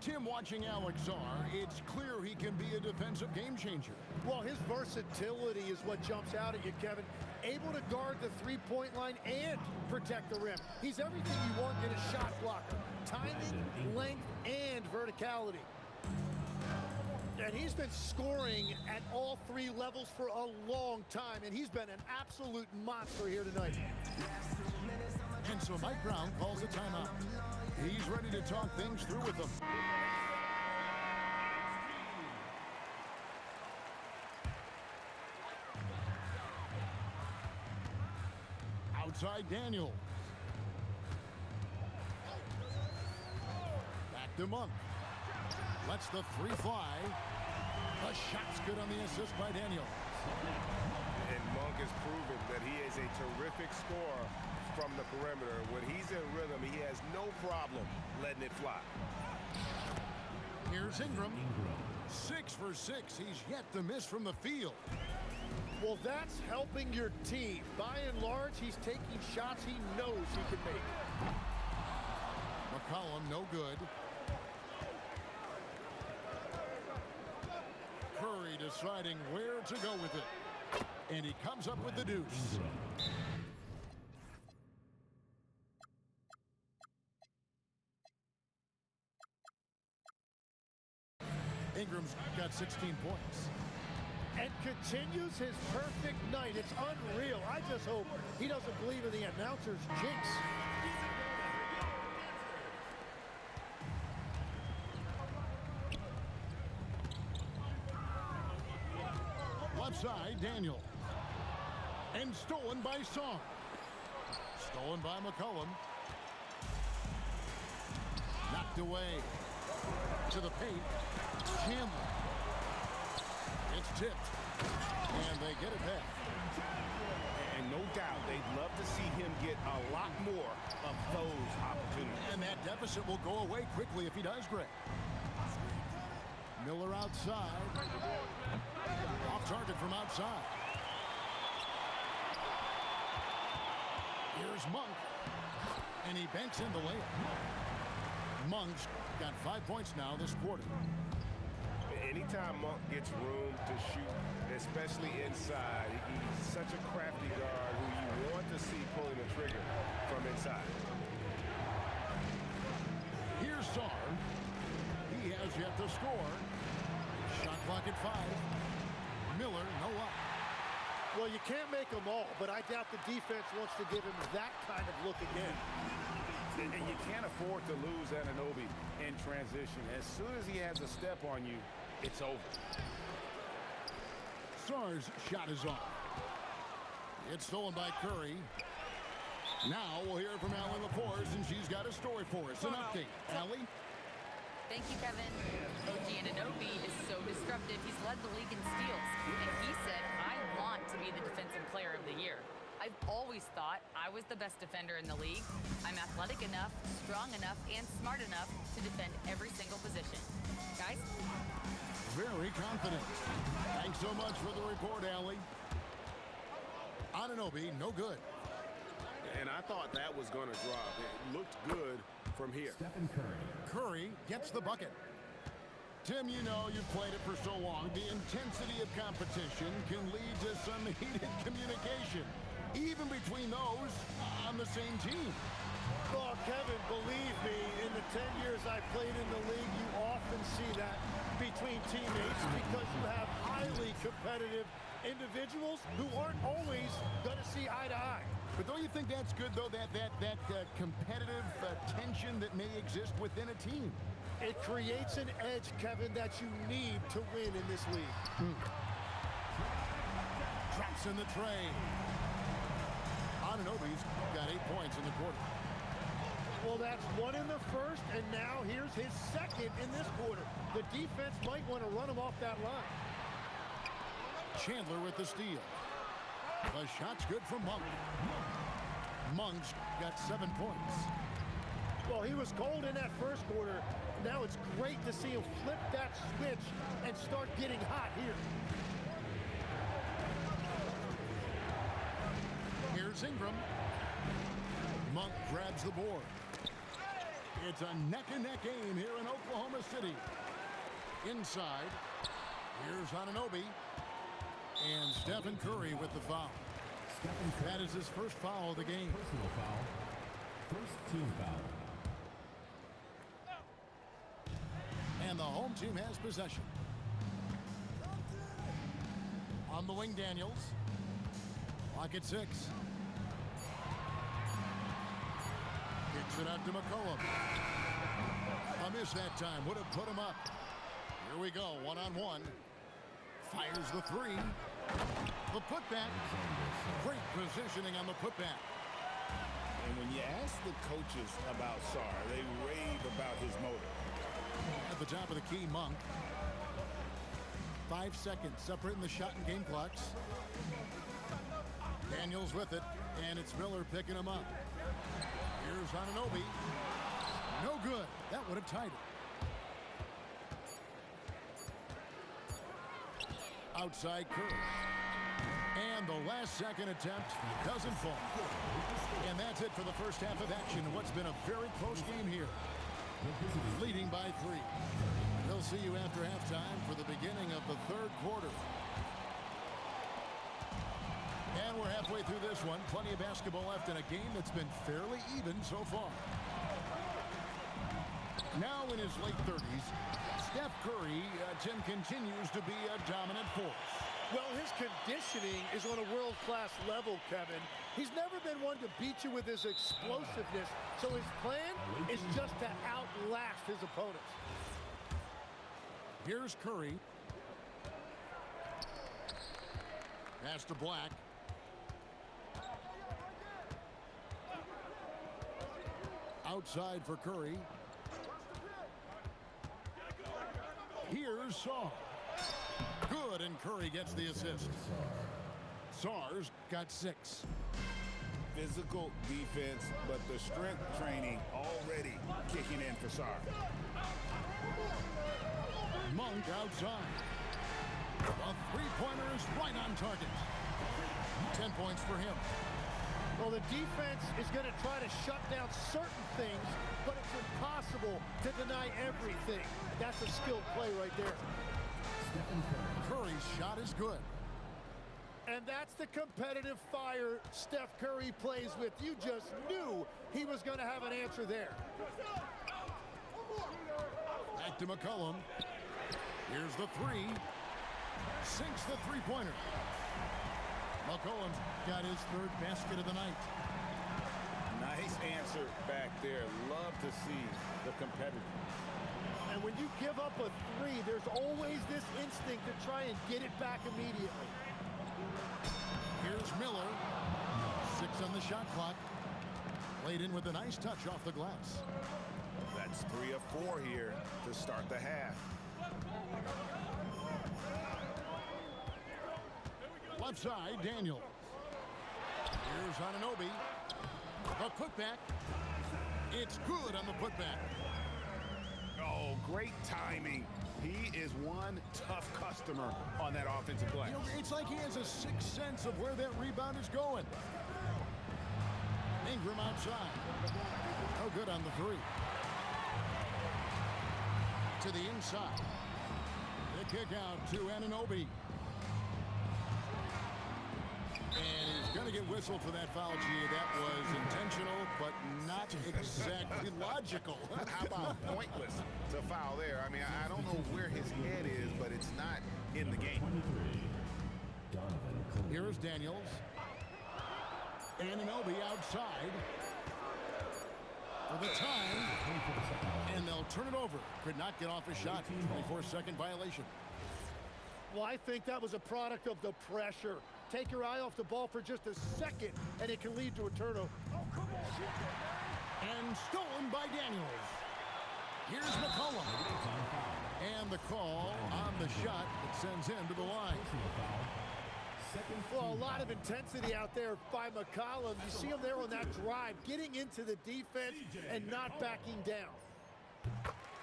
Tim, watching Alex Czar, it's clear he can be a defensive game changer. Well, his versatility is what jumps out at you, Kevin. Able to guard the three-point line and protect the rim. He's everything you want in a shot blocker. Timing, length, and verticality. And he's been scoring at all three levels for a long time, and he's been an absolute monster here tonight. And so Mike Brown calls a timeout. He's ready to talk things through with them. Outside Daniel. Back to Monk. Lets the three fly. The shot's good on the assist by Daniel. And Monk has proven that he is a terrific scorer from the perimeter. When he's in rhythm, he has no problem letting it fly. Here's Ingram. 6 for 6. He's yet to miss from the field. Well, that's helping your team. By and large, he's taking shots he knows he can make. McCollum, no good. Curry deciding where to go with it. And he comes up with the deuce. Ingram's got 16 points. And continues his perfect night. It's unreal. I just hope he doesn't believe in the announcer's jinx. Left side, Daniel. And stolen by Song. Stolen by McCollum. Knocked away. To the paint. Chandler. It's tipped. And they get it back. And no doubt, they'd love to see him get a lot more of those opportunities. And that deficit will go away quickly if he does, Greg. Miller outside. Off target from outside. Here's Monk. And he banks in the layup. Monk's got 5 points now this quarter. Anytime Monk gets room to shoot, especially inside, he's such a crafty guard who you want to see pulling the trigger from inside. Here's Czar. He has yet to score. Shot clock at 5. Miller, no luck. Well, you can't make them all, but I doubt the defense wants to give him that kind of look again. And you can't afford to lose Anunoby in transition. As soon as he has a step on you, it's over. Czar's shot is off. It's stolen by Curry. Now we'll hear from Allie LaForce, and she's got a story for us. An update. Allie? Thank you, Kevin. OG Anunoby is so disruptive. He's led the league in steals. And he said, I want to be the defensive player of the year. I've always thought I was the best defender in the league. I'm athletic enough, strong enough, and smart enough to defend every single position. Guys? Very confident. Thanks so much for the report, Allie. Anunoby, no good. And I thought that was going to drop. It looked good from here. Curry gets the bucket. Tim, you know, you've played it for so long. The intensity of competition can lead to some heated communication, even between those on the same team. Oh, Kevin, believe me, in the 10 years I played in the league, you often see that between teammates because you have highly competitive individuals who aren't always going to see eye to eye. But don't you think that's good, though, that competitive tension that may exist within a team? It creates an edge, Kevin, that you need to win in this league. Drops in the tray. Anunoby's got 8 points in the quarter. Well, that's one in the first, and now here's his second in this quarter. The defense might want to run him off that line. Chandler with the steal. The shot's good from Monk. Monk's got 7 points. Well, he was cold in that first quarter. Now it's great to see him flip that switch and start getting hot here. Here's Ingram. Monk grabs the board. It's a neck-and-neck game here in Oklahoma City. Inside, here's Anunoby. And Stephen Curry with the foul. That is his first foul of the game. Personal foul. First team foul. And the home team has possession. On the wing, Daniels. Clock at 6. Kicks it out to McCollum. A miss that time. Would have put him up. Here we go. One-on-one. Fires the three. The putback. Great positioning on the putback. And when you ask the coaches about Sarr, they rave about his motor. At the top of the key, Monk. 5 seconds separating the shot and game clocks. Daniels with it, and it's Miller picking him up. Here's Anunoby. No good. That would have tied it. Outside Curry. And the last second attempt doesn't fall. And that's it for the first half of action in what's been a very close game here. Leading by 3. We'll see you after halftime for the beginning of the third quarter. And we're halfway through this one. Plenty of basketball left in a game that's been fairly even so far. Now in his late 30s, Steph Curry, Tim, continues to be a dominant force. Well, his conditioning is on a world-class level, Kevin. He's never been one to beat you with his explosiveness, so his plan is just to outlast his opponents. Here's Curry. Pass to Black. Outside for Curry. Here's Sarr. Good, and Curry gets the assist. Sarr's got 6. Physical defense, but the strength training already kicking in for Sarr. Monk outside. A three-pointer is right on target. 10 points for him. Well, the defense is going to try to shut down certain things, but it's impossible to deny everything. That's a skilled play right there. Curry's shot is good. And that's the competitive fire Steph Curry plays with. You just knew he was going to have an answer there. Back to McCollum. Here's the 3. Sinks the three-pointer. McCollum's got his third basket of the night. Nice answer back there. Love to see the competitor. And when you give up a 3, there's always this instinct to try and get it back immediately. Here's Miller. 6 on the shot clock. Laid in with a nice touch off the glass. That's 3 of 4 here to start the half. Left side, Daniels. Here's Anunoby. A putback. It's good on the putback. Oh, great timing. He is one tough customer on that offensive glass. You know, it's like he has a sixth sense of where that rebound is going. Ingram outside. No good on the 3. To the inside. The kick out to Anunoby. And he's going to get whistled for that foul, G. That was intentional, but not exactly logical. How about pointless to foul there? I mean, I don't know where his head is, but it's not in the game. Here's Daniels. Anunoby outside. For the time. And they'll turn it over. Could not get off a shot. 24-second violation. Well, I think that was a product of the pressure. Take your eye off the ball for just a second, and it can lead to a turnover. And stolen by Daniels. Here's McCollum. And the call on the shot that sends him to the line. Well, a lot of intensity out there by McCollum. You see him there on that drive, getting into the defense and not backing down.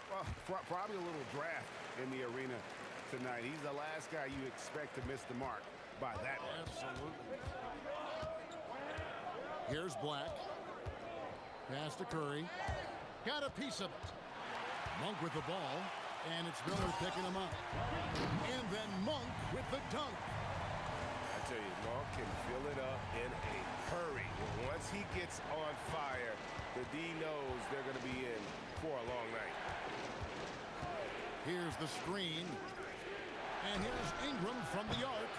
Well, probably a little draft in the arena tonight. He's the last guy you expect to miss the mark by that much. Absolutely. Here's Black. Pass to Curry. Got a piece of it. Monk with the ball, and it's Miller picking him up. And then Monk with the dunk. I tell you, Monk can fill it up in a hurry. Once he gets on fire, the D knows they're going to be in for a long night. Here's the screen. And here's Ingram from the arc.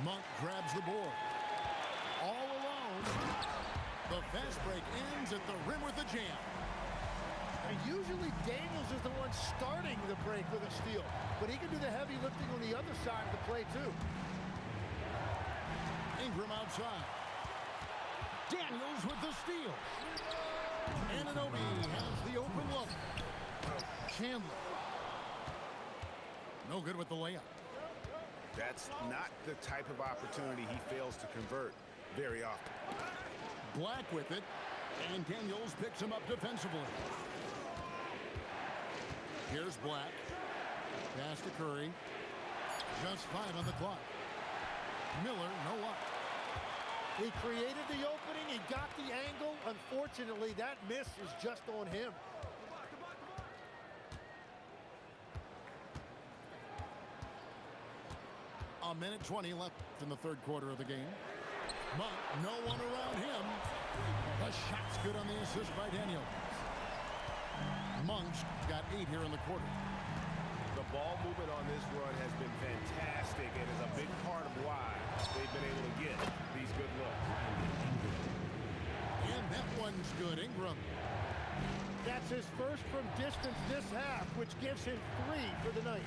Monk grabs the board. All alone. The fast break ends at the rim with a jam. And usually Daniels is the one starting the break with a steal, but he can do the heavy lifting on the other side of the play too. Ingram outside. Daniels with the steal. Anunoby has the open look. Chandler. No good with the layup. That's not the type of opportunity he fails to convert very often. Black with it, and Daniels picks him up defensively. Here's Black. Pass to Curry. Just 5 on the clock. Miller, no luck. He created the opening, he got the angle. Unfortunately, that miss is just on him. A minute 20 left in the third quarter of the game. Monk, no one around him. The shot's good on the assist by Daniels. Monk's got 8 here in the quarter. The ball movement on this run has been fantastic and is a big part of why they've been able to get these good looks. And that one's good. Ingram. That's his first from distance this half, which gives him 3 for the night.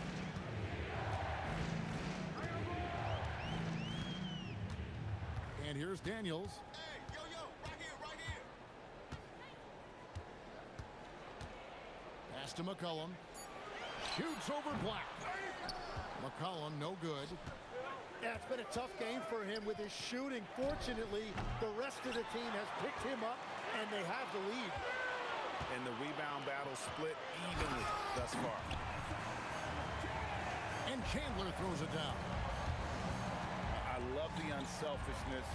And here's Daniels. Hey, right here. Pass to McCollum. Shoots over Black. McCollum, no good. Yeah, it's been a tough game for him with his shooting. Fortunately, the rest of the team has picked him up, and they have the lead. And the rebound battle split evenly thus far. And Chandler throws it down. I love the unselfishness,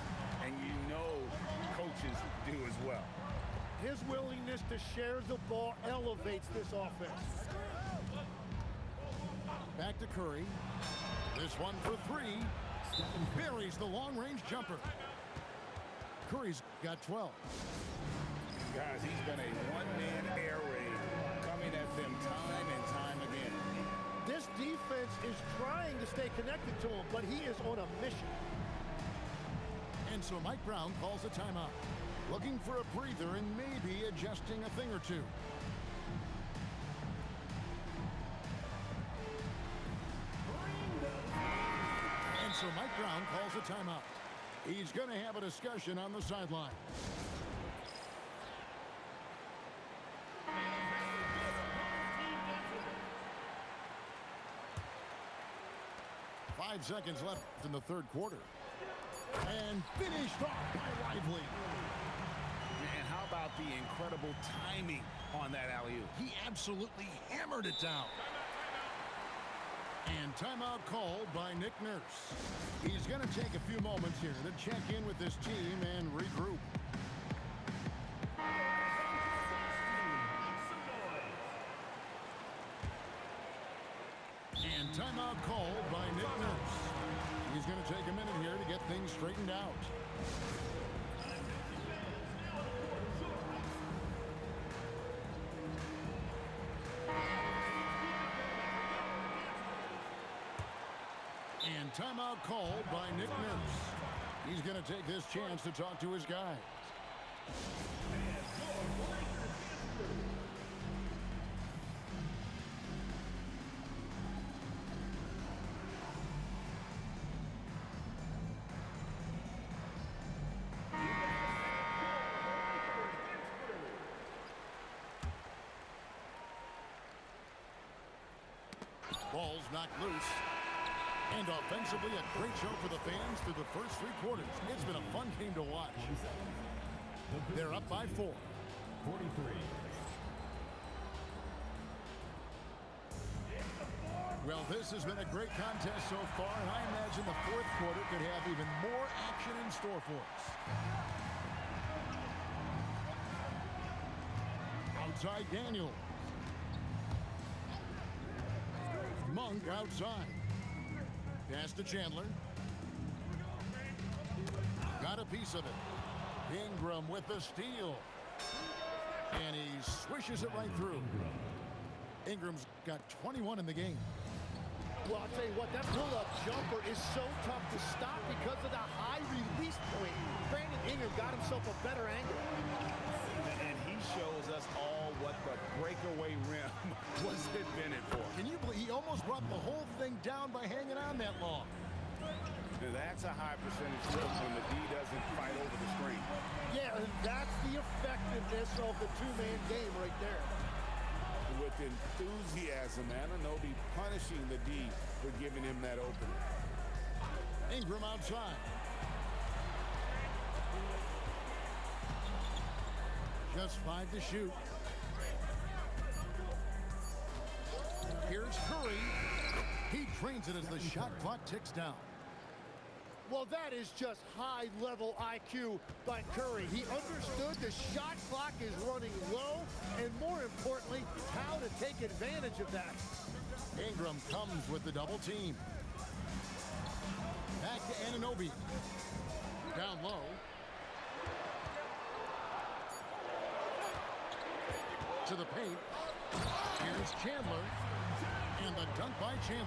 and you know coaches do as well. His willingness to share the ball elevates this offense. Back to Curry. This one for 3. Buries the long-range jumper. Curry's got 12. Guys, he's been a one-man air raid coming at them time and time again. This defense is trying to stay connected to him, but he is on a mission. And so Mike Brown calls a timeout. Looking for a breather and maybe adjusting a thing or two. And so Mike Brown calls a timeout. He's going to have a discussion on the sideline. Five seconds left in the third quarter. And finished off by Lively. And how about the incredible timing on that alley-oop? He absolutely hammered it down. And timeout called by Nick Nurse. He's going to take a few moments here to check in with his team and regroup. And timeout called by Nick Nurse. He's going to take a minute here to get things straightened out. And timeout called by Nick Nurse. He's going to take this chance to talk to his guys. Ball's knocked loose. And offensively, a great show for the fans through the first 3 quarters. It's been a fun game to watch. They're up by 4. 43. Well, this has been a great contest so far, and I imagine the fourth quarter could have even more action in store for us. outside Daniel. Monk outside. Pass to Chandler. Got a piece of it. Ingram with the steal. And he swishes it right through. Ingram's got 21 in the game. Well, I'll tell you what, that pull-up jumper is so tough to stop because of the high release point. Brandon Ingram got himself a better angle. And he shows us all what the breakaway rim was invented for. Can you believe he almost brought the whole thing down by hanging on that long? That's a high percentage look when the D doesn't fight over the screen. Yeah, and that's the effectiveness of the two-man game right there. With enthusiasm, Anunoby punishing the D for giving him that opening. Ingram outside. Just 5 to shoot. Here's Curry. He trains it as the shot clock ticks down. Well, that is just high-level IQ by Curry. He understood the shot clock is running low, and more importantly, how to take advantage of that. Ingram comes with the double team. Back to Anunoby. Down low. To the paint. Here's Chandler. And the dunk by Chandler.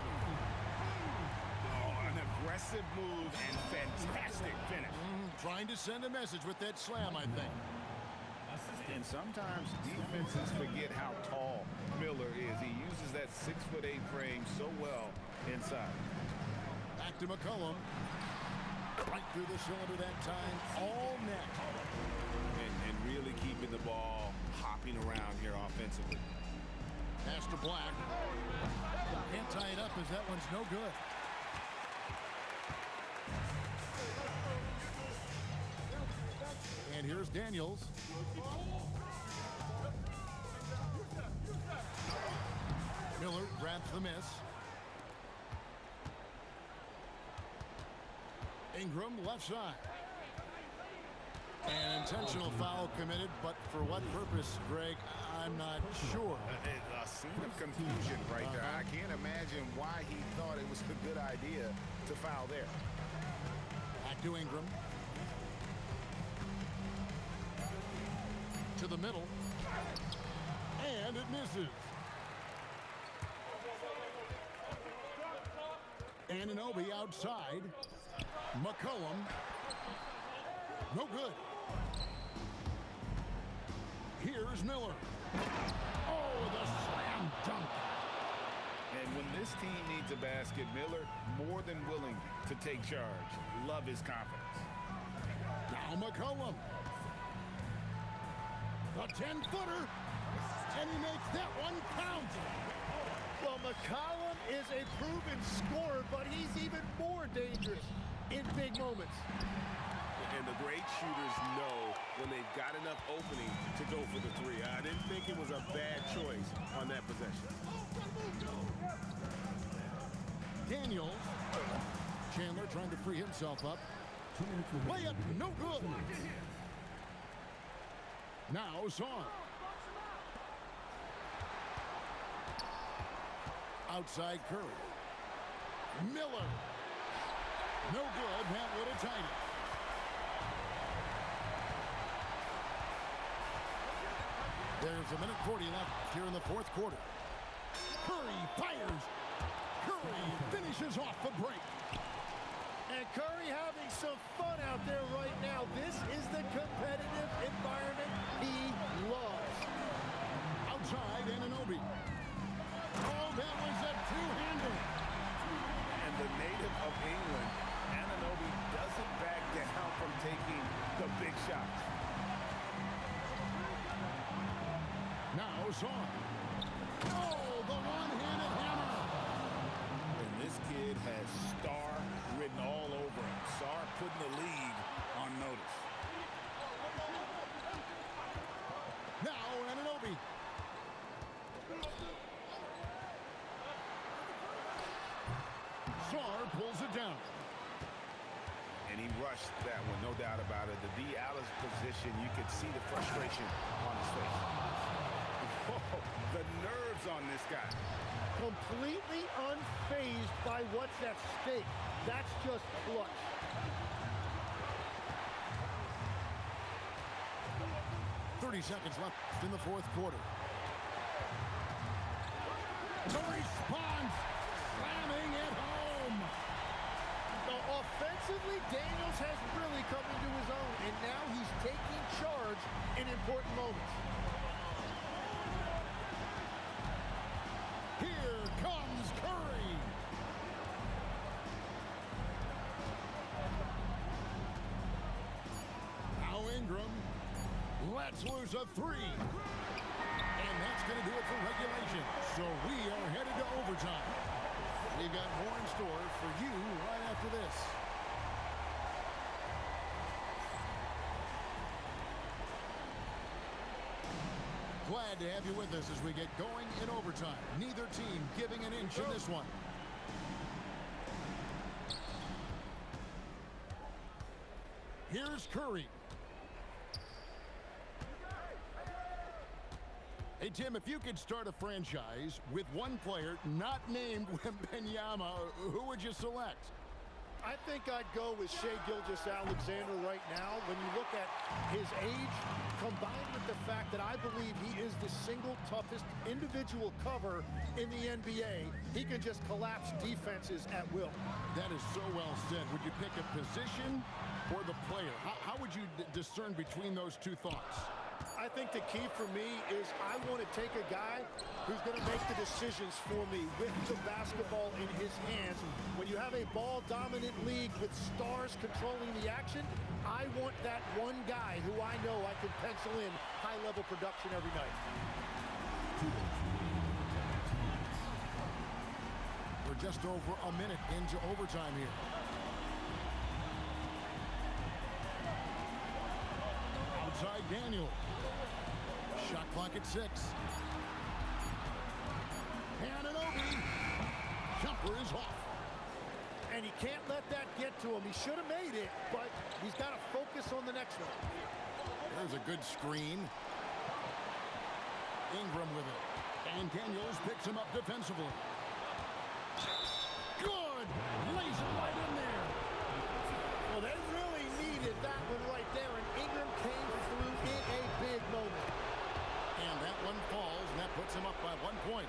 Aggressive move and fantastic finish. Trying to send a message with that slam, I think. And sometimes defenses forget how tall Miller is. He uses that 6'8" frame so well inside. Back to McCollum. Right through the cylinder that time. All net. And really keeping the ball hopping around here offensively. Pass to Black. Can't tie it up as that one's no good. And here's Daniels. Miller grabs the miss. Ingram left side. An intentional foul committed, but for what purpose, Greg, I'm not sure. A scene of confusion right there. I can't imagine why he thought it was a good idea to foul there. Back to Ingram. To the middle. And it misses. Anunoby outside. McCollum. No good. Here's Miller. Oh, the slam dunk. And when this team needs a basket, Miller more than willing to take charge. Love his confidence. Now McCollum. A 10-footer. And he makes that one count. Well, McCollum is a proven scorer, but he's even more dangerous in big moments. And the great shooters know when they've got enough opening to go for the three. I didn't think it was a bad choice on that possession. Daniels. Chandler trying to free himself up. Layup, no good. Now Son. Outside Curry. Miller. No good. That would have tied it. There's a minute 40 left here in the fourth quarter. Curry fires. Curry finishes off the break. And Curry having some fun out there right now. This is the competitive environment he loves. Outside Anunoby. Oh, that was a two-hander. And the native of England, Anunoby doesn't back down from taking the big shots. Now Son. Oh, the one-handed hammer. And this kid has star written all over him. Star putting the league on notice. Now Anunoby. Sar pulls it down. And he rushed that one, no doubt about it. The D out of position, you could see the frustration on his face. The nerves on this guy. Completely unfazed by what's at stake. That's just clutch. Seconds left in the fourth quarter. The response, slamming it home. Now, offensively, Daniels has really come into his own, and now he's taking charge in important moments. Here comes Curry. Now Ingram lets loose a three. And that's going to do it for regulation. So we are headed to overtime. We've got more in store for you right after this. Glad to have you with us as we get going in overtime. Neither team giving an inch in this one. Here's Curry. Hey, Tim, if you could start a franchise with one player not named Wembanyama, who would you select? I think I'd go with Shai Gilgeous-Alexander right now. When you look at his age, combined with the fact that I believe he is the single toughest individual cover in the NBA, he can just collapse defenses at will. That is so well said. Would you pick a position or the player? How would you discern between those two thoughts? I think the key for me is I want to take a guy who's going to make the decisions for me with the basketball in his hands. When you have a ball-dominant league with stars controlling the action, I want that one guy who I know I can pencil in high-level production every night. We're just over a minute into overtime here. Outside Daniel. Shot clock at 6. Anunoby. Jumper is off. And he can't let that get to him. He should have made it, but he's got to focus on the next one. There's a good screen. Ingram with it. And Daniels picks him up defensively. Good! Lays it right in there. Well, they really needed that one right there, and Ingram came through in a big moment. And that one falls, and that puts him up by 1 point.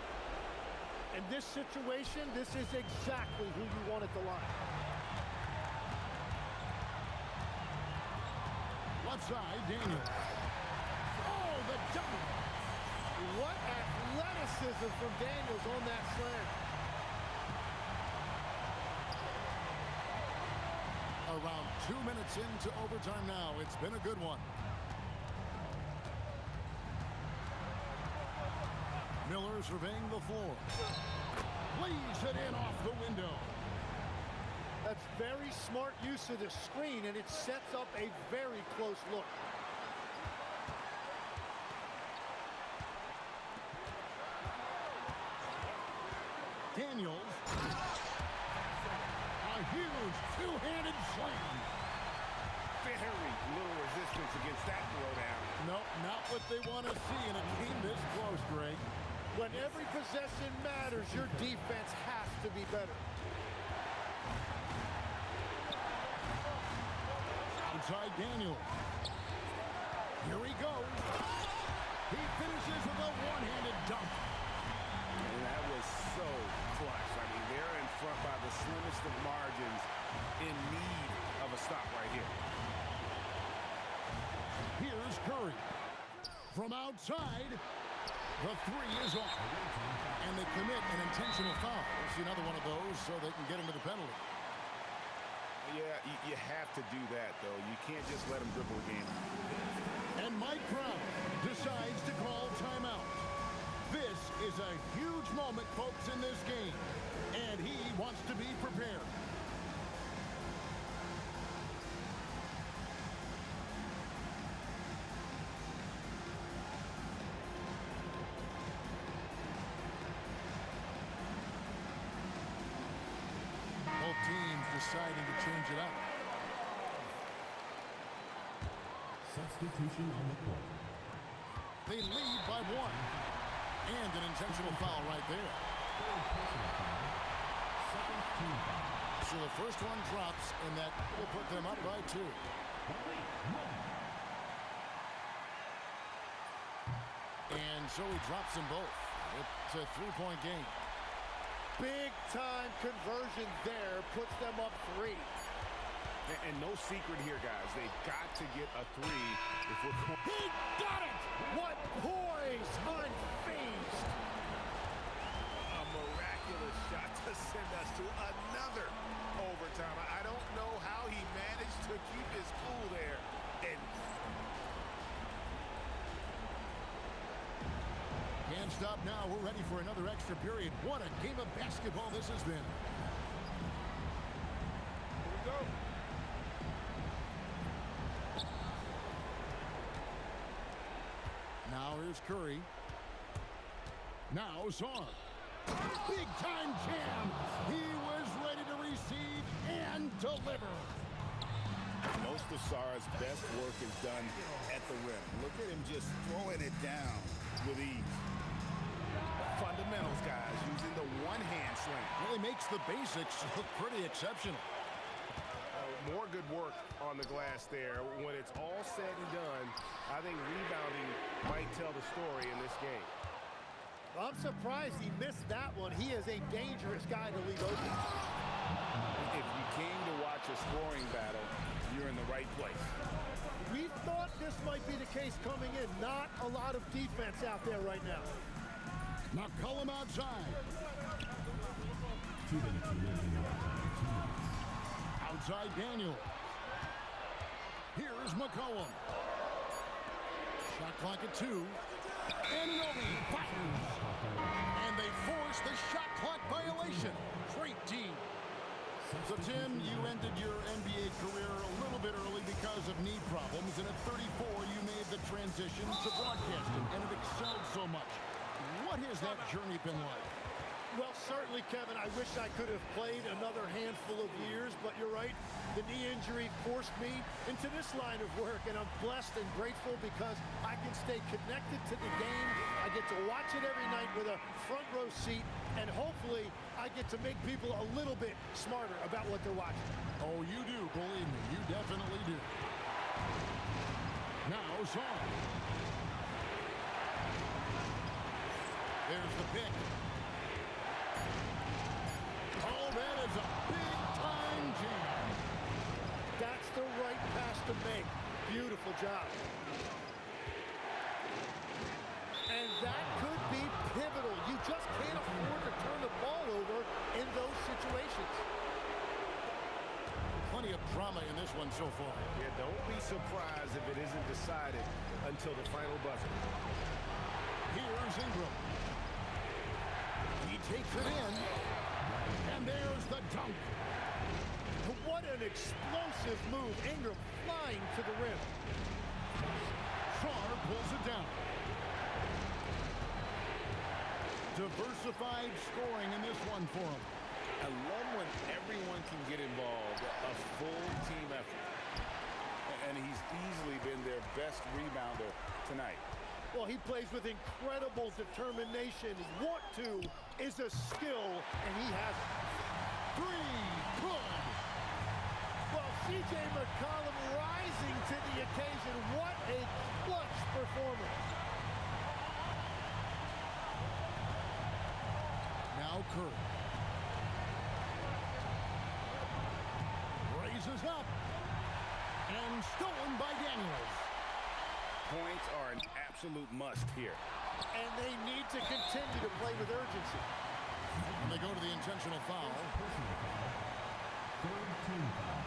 In this situation, this is exactly who you want at the line. Left side, Daniels. Oh, the dunk! What athleticism from Daniels on that slam. Around 2 minutes into overtime now. It's been a good one. Miller surveying the floor. Lays it in off the window. That's very smart use of the screen, and it sets up a very close look. Daniels. A huge two-handed slam. Very little resistance against that throwdown. No, not what they want to see in a game this close, Greg. When every possession matters, your defense has to be better. Outside Daniel. Here he goes. He finishes with a one-handed dunk. And that was so clutch. I mean, they're in front by the slimmest of margins, in need of a stop right here. Here's Curry. From outside, the three is off. And they commit an intentional foul. We'll see another one of those so they can get into the penalty. Yeah, you have to do that, though. You can't just let them dribble a game. And Mike Brown decides to call timeout. This is a huge moment, folks, in this game. And he wants to be prepared. Both teams deciding to change it up. Substitution on the court. They lead by 1. And an intentional foul right there. So the first one drops, and that will put them up by 2. And so he drops them both. It's a 3-point game. Big time conversion there puts them up 3. And no secret here, guys. They've got to get a 3 if we're going. He got it! What poise! Unfazed! A miraculous shot to send us to another overtime. I don't know how he managed to keep his cool there. And Can't stop now. We're ready for another extra period. What a game of basketball this has been. Here we go. Now here's Curry. Now Zar. Big time jam. He was ready to receive and deliver. most of Sar's best work is done at the rim. Look at him just throwing it down with ease. Fundamentals, guys, using the one-hand slam. Well, he makes the basics look pretty exceptional. More good work on the glass there. When it's all said and done, I think rebounding might tell the story in this game. Well, I'm surprised he missed that one. He is a dangerous guy to leave open. If you came to watch a scoring battle, you're in the right place. We thought this might be the case coming in. Not a lot of defense out there right now. McCollum outside. 2 minutes remaining in overtime. 2 minutes. Outside Daniel. Here's McCollum. Shot clock at 2. And Nobi fires. And they force the shot clock violation. Great team. So, Tim, you ended your NBA career a little bit early because of knee problems. And at 34, you made the transition to broadcasting and have excelled so much. What has that journey been like? Well, certainly, Kevin, I wish I could have played another handful of years, but you're right. The knee injury forced me into this line of work, and I'm blessed and grateful because I can stay connected to the game. I get to watch it every night with a front row seat, and hopefully I get to make people a little bit smarter about what they're watching. Oh, you do, believe me. You definitely do. Now, Zar. There's the pick. Oh, that is a big-time jam. That's the right pass to make. Beautiful job. And that could be pivotal. You just can't afford to turn the ball over in those situations. Plenty of drama in this one so far. Yeah, don't be surprised if it isn't decided until the final buzzer. Here's Ingram. He takes it in. And there's the dunk. What an explosive move. Ingram flying to the rim. Sarr pulls it down. Diversified scoring in this one for him. I love when everyone can get involved, a full team effort. And he's easily been their best rebounder tonight. Well, he plays with incredible determination. Want to is a skill, and he has it. 3, good. Well, C.J. McCollum rising to the occasion. What a clutch performance. Now Curry. Raises up. And stolen by Daniels. Points are an absolute must here. And they need to continue to play with urgency. And they go to the intentional foul. Personal foul. Third team foul.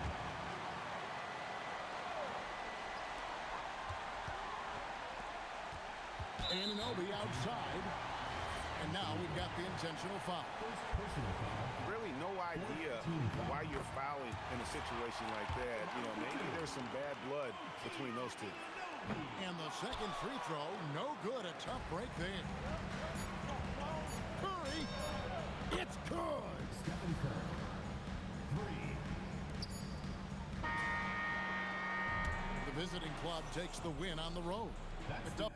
Anunoby outside. And now we've got the intentional foul. First personal foul. Really no idea why you're fouling in a situation like that. You know, maybe there's some bad blood between those two. And the second free throw, no good. A tough break there. Curry, it's good. Stephen Curry. 3. The visiting club takes the win on the road. That's Picked the up